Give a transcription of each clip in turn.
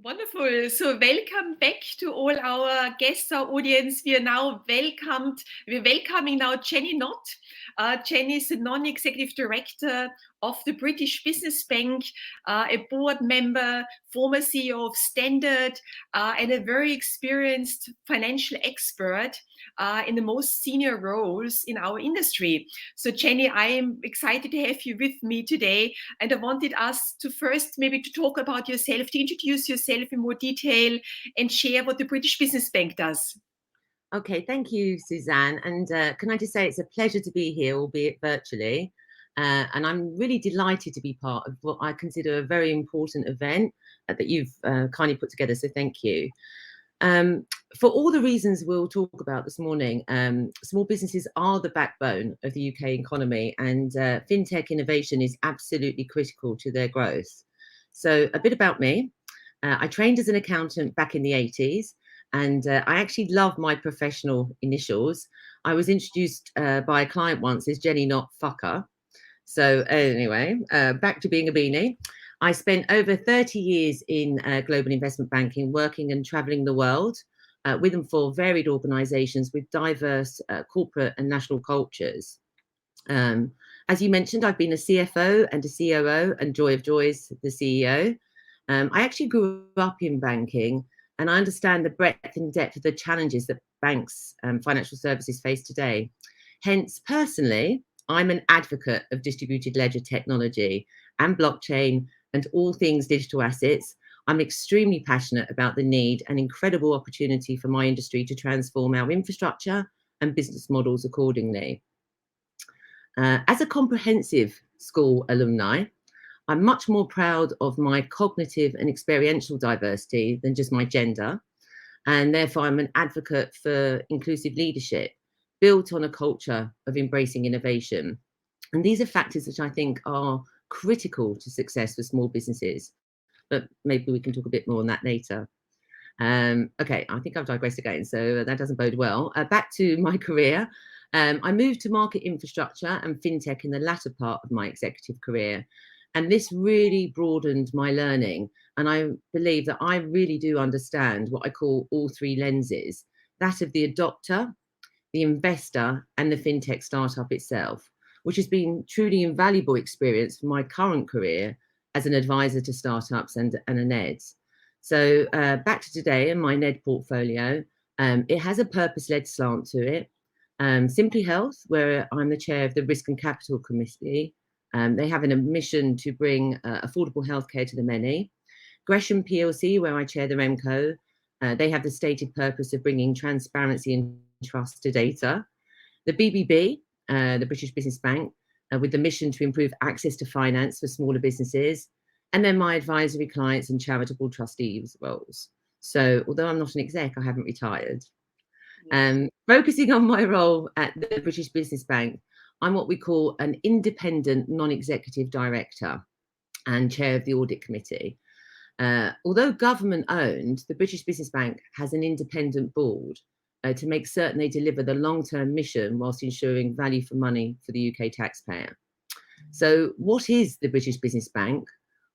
Wonderful. So welcome back to all our guests, our audience. We're welcoming now Jenny Knott. Jenny is the non-executive director of the British Business Bank, a board member, former CEO of Standard, and a very experienced financial expert in the most senior roles in our industry. So Jenny, I am excited to have you with me today. And I wanted us to first maybe to talk about yourself, to introduce yourself in more detail and share what the British Business Bank does. Okay, thank you, Susanne. And can I just say it's a pleasure to be here, albeit virtually. And I'm really delighted to be part of what I consider a very important event that you've kindly put together. So thank you. For all the reasons we'll talk about this morning, small businesses are the backbone of the UK economy, and FinTech innovation is absolutely critical to their growth. So a bit about me. I trained as an accountant back in the 80s. And I actually love my professional initials. I was introduced by a client once as Jenny Knott Fucker. So anyway, back to being a beanie. I spent over 30 years in global investment banking, working and traveling the world with and for varied organizations with diverse corporate and national cultures. As you mentioned, I've been a CFO and a COO, and joy of joys, the CEO. I actually grew up in banking, and I understand the breadth and depth of the challenges that banks and financial services face today. Hence, personally, I'm an advocate of distributed ledger technology and blockchain and all things digital assets. I'm extremely passionate about the need and incredible opportunity for my industry to transform our infrastructure and business models accordingly. As a comprehensive school alumni, I'm much more proud of my cognitive and experiential diversity than just my gender. And therefore, I'm an advocate for inclusive leadership built on a culture of embracing innovation. And these are factors which I think are critical to success for small businesses. But maybe we can talk a bit more on that later. Okay, I think I've digressed again, so that doesn't bode well. Back to my career. I moved to market infrastructure and fintech in the latter part of my executive career. And this really broadened my learning. And I believe that I really do understand what I call all three lenses, that of the adopter, the investor, and the fintech startup itself, which has been truly invaluable experience for my current career as an advisor to startups and a NEDs. So back to today and my NED portfolio, it has a purpose-led slant to it. SimplyHealth, where I'm the chair of the Risk and Capital Committee. They have a mission to bring affordable healthcare to the many. Gresham PLC, where I chair the REMCO, they have the stated purpose of bringing transparency and trust to data. The BBB, the British Business Bank, with the mission to improve access to finance for smaller businesses. And then my advisory clients and charitable trustees roles. So although I'm not an exec, I haven't retired. Focusing on my role at the British Business Bank, I'm what we call an independent non-executive director and chair of the Audit Committee. Although government owned, the British Business Bank has an independent board to make certain they deliver the long-term mission whilst ensuring value for money for the UK taxpayer. So what is the British Business Bank?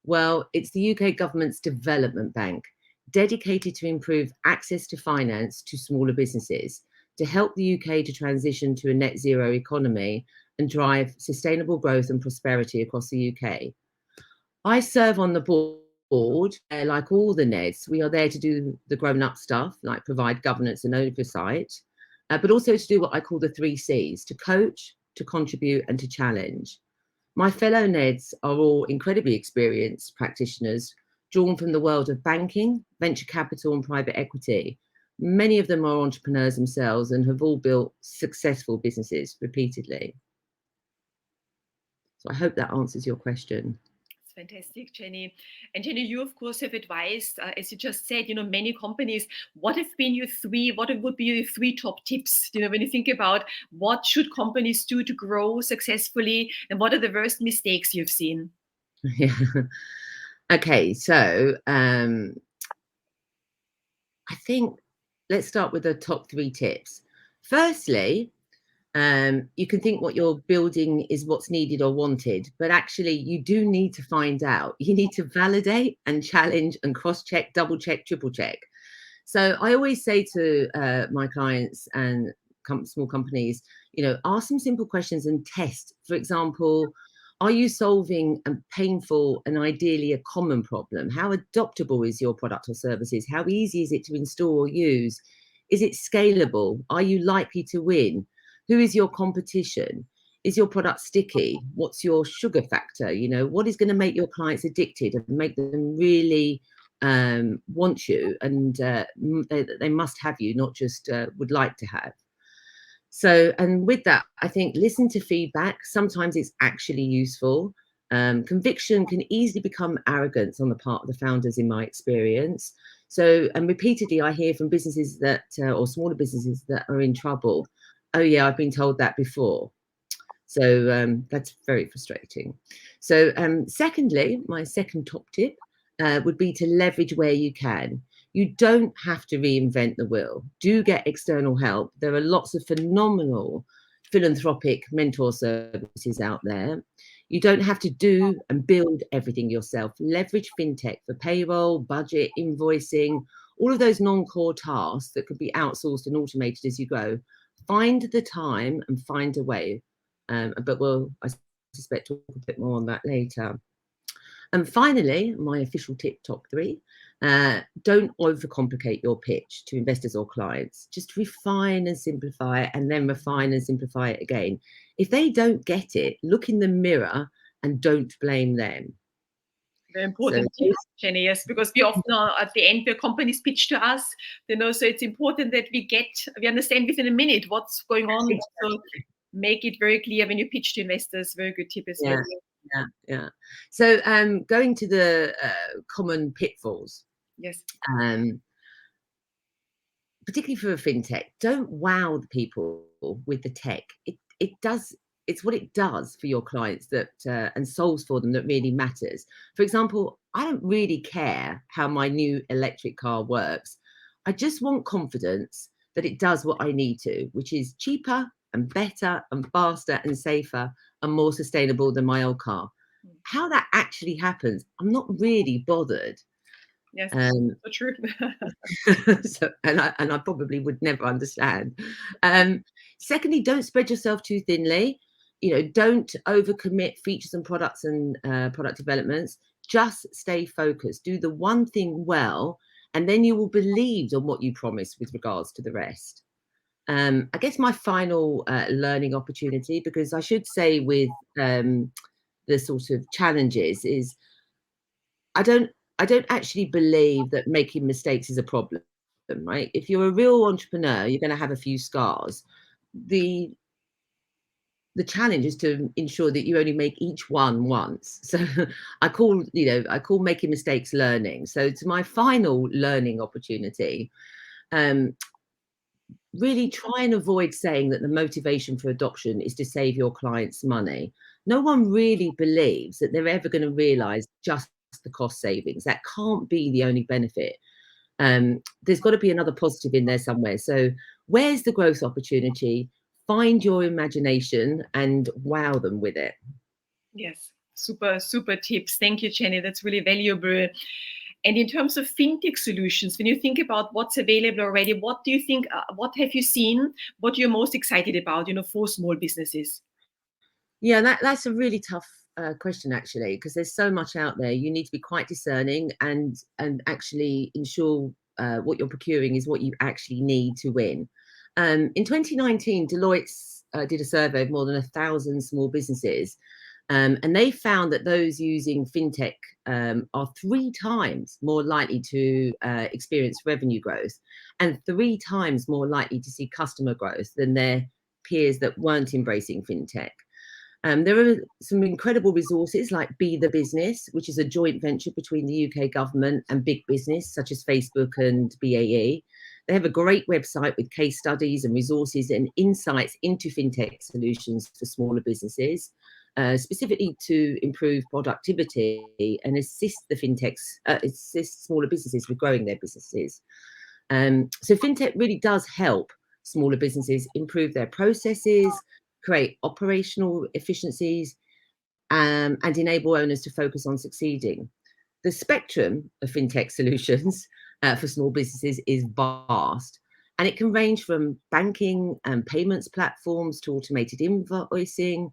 Well, it's the UK government's development bank, dedicated to improve access to finance to smaller businesses, to help the UK to transition to a net zero economy and drive sustainable growth and prosperity across the UK. I serve on the board, like all the NEDs. We are there to do the grown-up stuff, like provide governance and oversight, but also to do what I call the 3 Cs, to coach, to contribute, and to challenge. My fellow NEDs are all incredibly experienced practitioners, drawn from the world of banking, venture capital, and private equity. Many of them are entrepreneurs themselves and have all built successful businesses repeatedly. So I hope that answers your question. Fantastic, Jenny. And Jenny, you of course have advised, as you just said, many companies. What would be your 3 top tips? When you think about what should companies do to grow successfully, and what are the worst mistakes you've seen? Yeah. Okay, so I think let's start with the top 3 tips. Firstly, You can think what you're building is what's needed or wanted, but actually you do need to find out. You need to validate and challenge and cross-check, double-check, triple-check. So I always say to my clients and small companies, ask some simple questions and test. For example, are you solving a painful and ideally a common problem? How adoptable is your product or services? How easy is it to install or use? Is it scalable? Are you likely to win? Who is your competition? Is your product sticky? What's your sugar factor? What is going to make your clients addicted and make them really want you, and they must have you, not just would like to have. So, and with that, I think listen to feedback. Sometimes it's actually useful. Conviction can easily become arrogance on the part of the founders, in my experience. So, and repeatedly I hear from businesses that, or smaller businesses that are in trouble. Oh yeah, I've been told that before. So that's very frustrating. So secondly, my second top tip would be to leverage where you can. You don't have to reinvent the wheel. Do get external help. There are lots of phenomenal philanthropic mentor services out there. You don't have to do and build everything yourself. Leverage fintech for payroll, budget, invoicing, all of those non-core tasks that could be outsourced and automated as you go. Find the time and find a way. But I suspect, talk a bit more on that later. And finally, my official tip, top 3, don't overcomplicate your pitch to investors or clients. Just refine and simplify, and then refine and simplify it again. If they don't get it, look in the mirror and don't blame them. Very important, Jenny, yes, because we often are at the end where companies pitch to us, so it's important that we understand within a minute what's going on. So make it very clear when you pitch to investors. Very good tip as well. Yeah. So going to the common pitfalls. Yes. Particularly for a fintech, don't wow the people with the tech. It's what it does for your clients that and solves for them that really matters. For example, I don't really care how my new electric car works. I just want confidence that it does what I need to, which is cheaper and better and faster and safer and more sustainable than my old car. How that actually happens, I'm not really bothered. Yes, so true. and I probably would never understand. Secondly, don't spread yourself too thinly. Don't overcommit features and products and product developments. Just stay focused. Do the one thing well, and then you will believe on what you promise with regards to the rest. I guess my final learning opportunity, because I should say with the sort of challenges, is I don't actually believe that making mistakes is a problem, right? If you're a real entrepreneur, you're going to have a few scars. The challenge is to ensure that you only make each one once. So I call making mistakes learning. So to my final learning opportunity, really try and avoid saying that the motivation for adoption is to save your clients money. No one really believes that they're ever going to realize just the cost savings. That can't be the only benefit. There's got to be another positive in there somewhere. So where's the growth opportunity? Find your imagination and wow them with it. Yes, super tips. Thank you, Jenny. That's really valuable. And in terms of fintech solutions, when you think about what's available already, what do you think, what have you seen, what you're most excited about, for small businesses? Yeah, that's a really tough question, actually, because there's so much out there. You need to be quite discerning and actually ensure what you're procuring is what you actually need to win. In 2019, Deloitte did a survey of more than 1,000 small businesses, and they found that those using fintech are 3 times more likely to experience revenue growth and 3 times more likely to see customer growth than their peers that weren't embracing fintech. There are some incredible resources like Be the Business, which is a joint venture between the UK government and big business such as Facebook and BAE. They have a great website with case studies and resources and insights into fintech solutions for smaller businesses, specifically to improve productivity and assist smaller businesses with growing their businesses. So fintech really does help smaller businesses improve their processes, create operational efficiencies, and enable owners to focus on succeeding. The spectrum of fintech solutions for small businesses is vast, and it can range from banking and payments platforms to automated invoicing,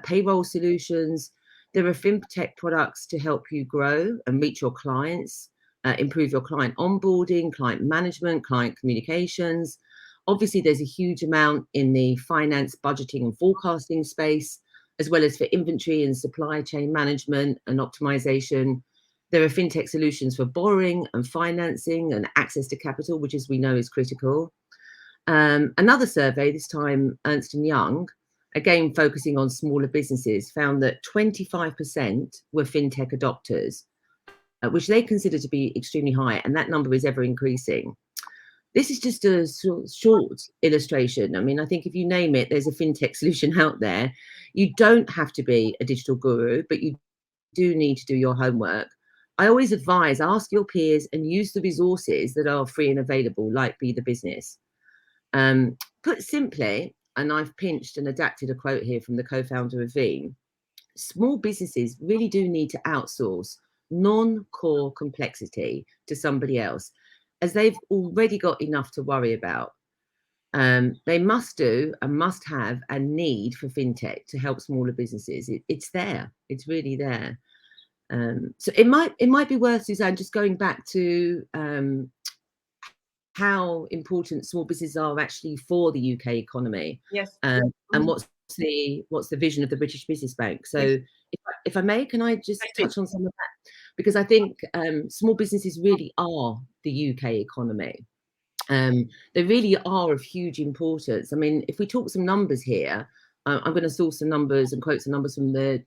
payroll solutions. There are fintech products to help you grow and reach your clients, improve your client onboarding, client management, client communications. Obviously, there's a huge amount in the finance, budgeting and forecasting space, as well as for inventory and supply chain management and optimization. There are fintech solutions for borrowing and financing and access to capital, which, as we know, is critical. Another survey, this time Ernst & Young, again focusing on smaller businesses, found that 25% were fintech adopters, which they consider to be extremely high, and that number is ever increasing. This is just a short illustration. I mean, I think if you name it, there's a fintech solution out there. You don't have to be a digital guru, but you do need to do your homework. I always advise, ask your peers and use the resources that are free and available, like Be the Business. Put simply, and I've pinched and adapted a quote here from the co-founder of Veeam, small businesses really do need to outsource non-core complexity to somebody else, as they've already got enough to worry about. They must do and must have a need for fintech to help smaller businesses. It's there. It's really there. So it might be worth, Susanne, just going back to how important small businesses are actually for the UK economy. Yes. And what's the vision of the British Business Bank. So Yes. if I may, can I just touch on some of that? Because I think small businesses really are the UK economy. They really are of huge importance. I mean, if we talk some numbers here, I'm going to source some numbers and quote some numbers from the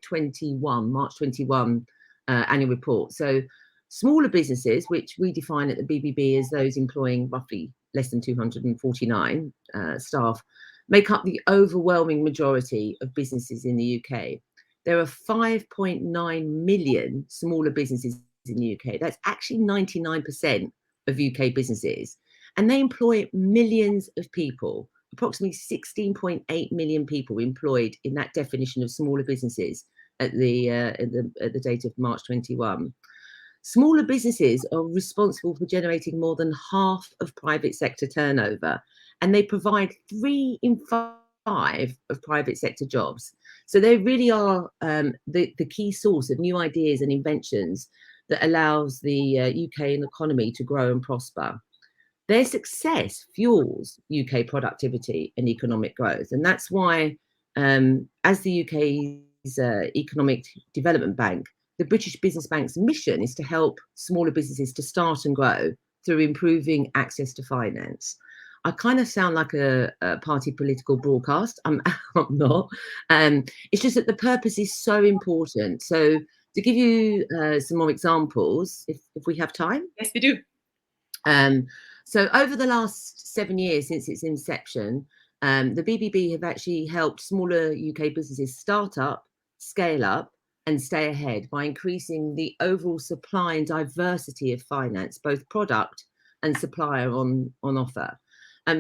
March 21 annual report. So smaller businesses, which we define at the BBB as those employing roughly less than 249 staff, make up the overwhelming majority of businesses in the UK. There are 5.9 million smaller businesses in the UK. That's actually 99% of UK businesses. And they employ millions of people, approximately 16.8 million people employed in that definition of smaller businesses at the date of March 21. Smaller businesses are responsible for generating more than half of private sector turnover, and they provide 3 in 5 of private sector jobs. So they really are the key source of new ideas and inventions that allows the UK economy to grow and prosper. Their success fuels UK productivity and economic growth. And that's why, as the UK's Economic Development Bank, the British Business Bank's mission is to help smaller businesses to start and grow through improving access to finance. I kind of sound like a party political broadcast. I'm not. It's just that the purpose is so important. So to give you some more examples, if we have time. Yes, we do. So over the last 7 years since its inception, the BBB have actually helped smaller UK businesses start up, scale up, and stay ahead by increasing the overall supply and diversity of finance, both product and supplier on offer.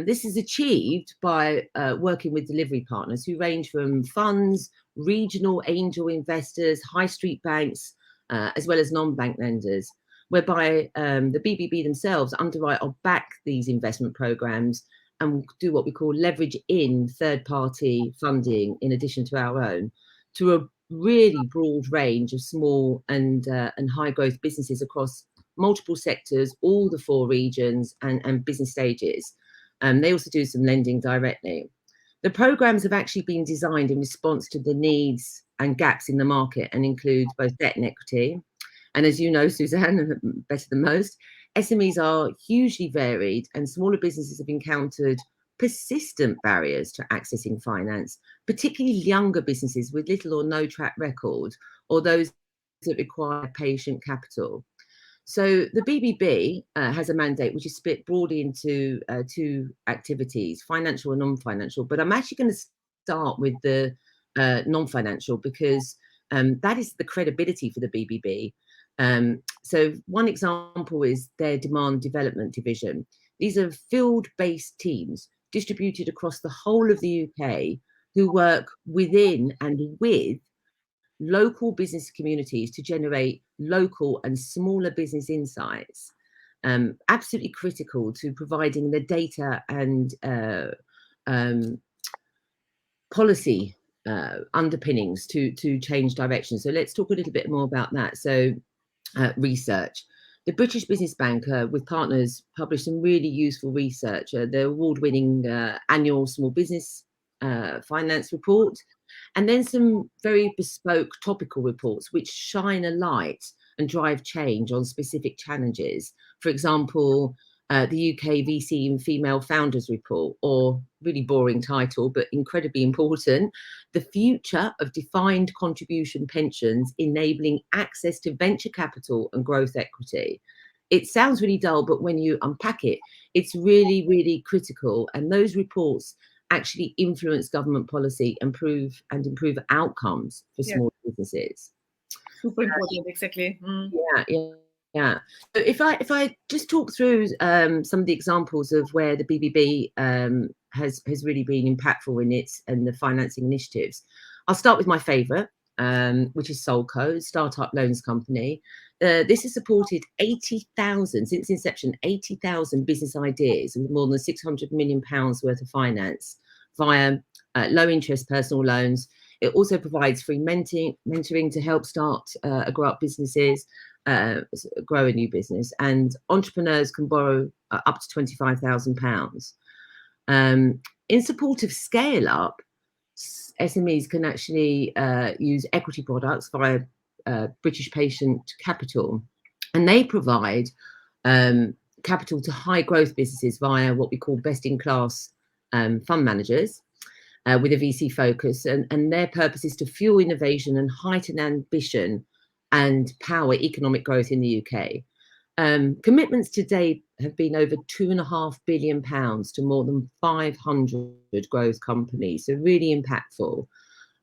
This is achieved by working with delivery partners who range from funds, regional angel investors, high street banks, as well as non-bank lenders, whereby the BBB themselves underwrite or back these investment programs and do what we call leverage in third-party funding in addition to our own to a really broad range of small and high-growth businesses across multiple sectors, all the 4 regions and business stages. They also do some lending directly. The programs have actually been designed in response to the needs and gaps in the market and include both debt and equity. And as you know, Susanne, better than most, SMEs are hugely varied and smaller businesses have encountered persistent barriers to accessing finance, particularly younger businesses with little or no track record, or those that require patient capital. So the BBB has a mandate which is split broadly into 2 activities, financial and non-financial. But I'm actually going to start with the non-financial because that is the credibility for the BBB. So one example is their demand development division. These are field-based teams distributed across the whole of the UK, who work within and with local business communities to generate local and smaller business insights. Absolutely critical to providing the data and policy underpinnings to change direction. So let's talk a little bit more about that. So research. The British Business Bank with partners published some really useful research. The award-winning annual small business finance report, and then some very bespoke topical reports which shine a light and drive change on specific challenges. For example, the UK VC and Female Founders Report, or really boring title, but incredibly important, The Future of Defined Contribution Pensions Enabling Access to Venture Capital and Growth Equity. It sounds really dull, but when you unpack it, it's really, really critical. And those reports actually influence government policy and improve outcomes for small businesses. Super important, exactly. Yeah. So if I just talk through some of the examples of where the BBB has really been impactful in its and the financing initiatives, I'll start with my favourite, which is Solco, Startup Loans Company. This has supported 80,000 since inception, 80,000 business ideas with more than £600 million worth of finance via low interest personal loans. It also provides free mentoring to help start grow up businesses, grow a new business, and entrepreneurs can borrow up to £25,000. In support of scale up, SMEs can actually use equity products via British Patient Capital, and they provide capital to high growth businesses via what we call best in class fund managers with a VC focus, and their purpose is to fuel innovation and heighten ambition and power economic growth in the UK. Commitments to date have been over £2.5 billion to more than 500 growth companies, so really impactful.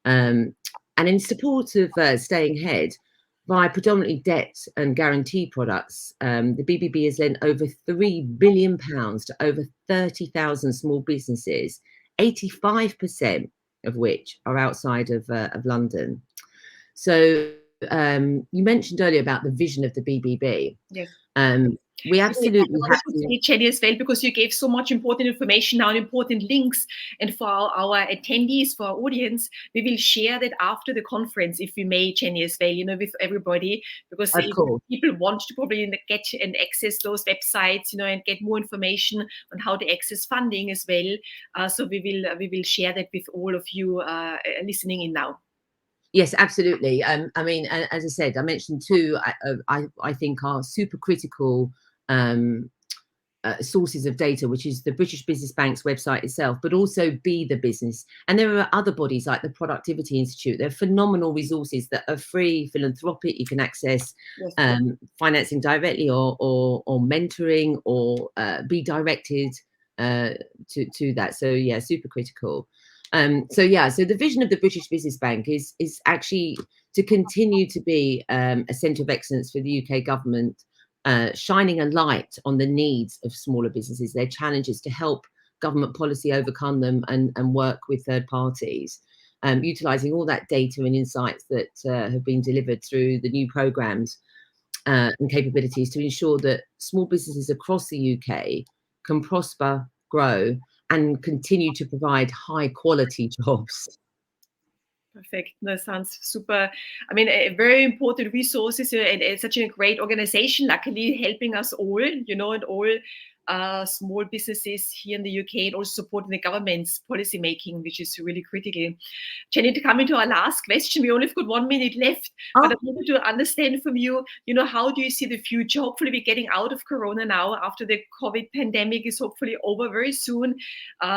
And in support of staying ahead, via predominantly debt and guarantee products, the BBB has lent over £3 billion to over 30,000 small businesses, 85% of which are outside of London. So you mentioned earlier about the vision of the BBB. Yes. We absolutely have to, Jenny, as well, because you gave so much important information now and important links. And for our attendees, for our audience, we will share that after the conference, if we may, Jenny, as well, with everybody, because people want to probably get and access those websites, and get more information on how to access funding as well. So we will share that with all of you listening in now. Yes, absolutely. I mean, as I said, I mentioned two, I think are super critical sources of data, which is the British Business Bank's website itself, but also Be the Business. And there are other bodies like the Productivity Institute. They're phenomenal resources that are free, philanthropic. You can access financing directly or mentoring or be directed to that. So yeah, super critical. So the vision of the British Business Bank is actually to continue to be a centre of excellence for the UK government, shining a light on the needs of smaller businesses, their challenges, to help government policy overcome them and work with third parties, utilising all that data and insights that have been delivered through the new programmes and capabilities to ensure that small businesses across the UK can prosper, grow, and continue to provide high quality jobs. Perfect. That sounds super. I mean, a very important resources, and it's such a great organization, luckily helping us all, and all small businesses here in the UK, and also supporting the government's policy making, which is really critical. Jenny, to come into our last question, we only have got 1 minute left, but I wanted to understand from you, how do you see the future? Hopefully we're getting out of Corona now, after the COVID pandemic is hopefully over very soon.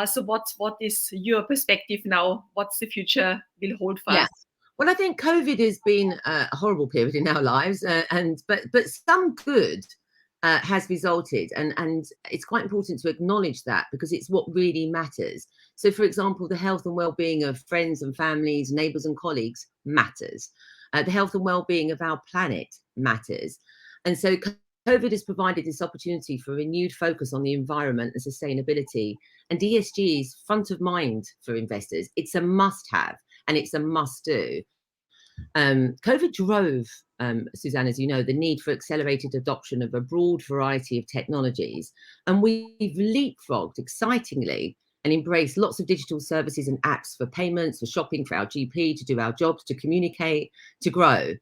So what is your perspective now? What's the future will hold for us? Well, I think COVID has been a horrible period in our lives, but some good has resulted, and it's quite important to acknowledge that, because it's what really matters. So, for example, the health and well-being of friends and families, neighbours and colleagues matters. The health and well-being of our planet matters. And so COVID has provided this opportunity for a renewed focus on the environment and sustainability, and ESG is front of mind for investors. It's a must-have and it's a must-do. COVID drove, Susanne, as you know, the need for accelerated adoption of a broad variety of technologies, and we've leapfrogged excitingly and embraced lots of digital services and apps for payments, for shopping, for our GP, to do our jobs, to communicate, to grow.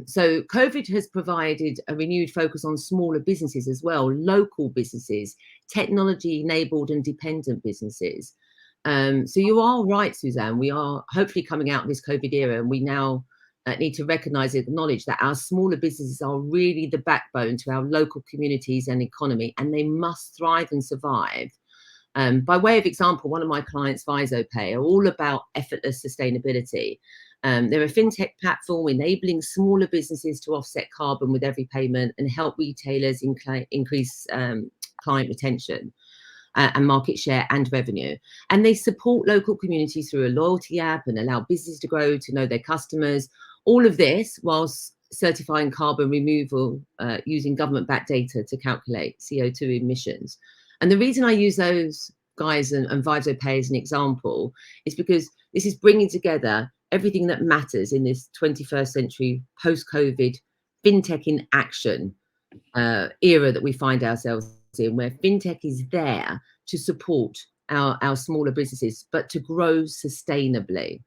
So COVID has provided a renewed focus on smaller businesses as well, local businesses, technology-enabled and dependent businesses. So you are right, Susanne. We are hopefully coming out of this COVID era, and we now need to recognise and acknowledge that our smaller businesses are really the backbone to our local communities and economy, and they must thrive and survive. By way of example, one of my clients, VisoPay, are all about effortless sustainability. They're a fintech platform enabling smaller businesses to offset carbon with every payment and help retailers increase client retention and market share and revenue. And they support local communities through a loyalty app and allow businesses to grow, to know their customers. All of this whilst certifying carbon removal using government-backed data to calculate CO2 emissions. And the reason I use those guys and VisoPay as an example is because this is bringing together everything that matters in this 21st century post-COVID fintech in action era that we find ourselves in, where fintech is there to support our smaller businesses, but to grow sustainably.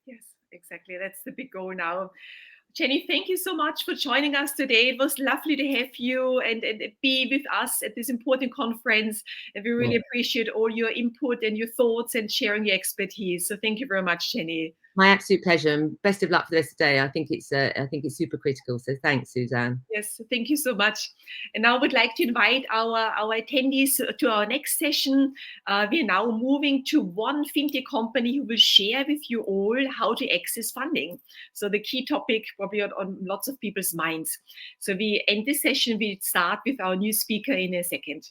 Yes, exactly. That's the big goal now. Jenny, thank you so much for joining us today. It was lovely to have you and be with us at this important conference. And we really appreciate all your input and your thoughts and sharing your expertise. So thank you very much, Jenny. My absolute pleasure, and best of luck for this day. I think it's super critical. So thanks, Susanne. Yes, thank you so much. And now I would like to invite our attendees to our next session. We are now moving to one fintech company who will share with you all how to access funding. So the key topic probably on lots of people's minds. So we end this session. We start with our new speaker in a second.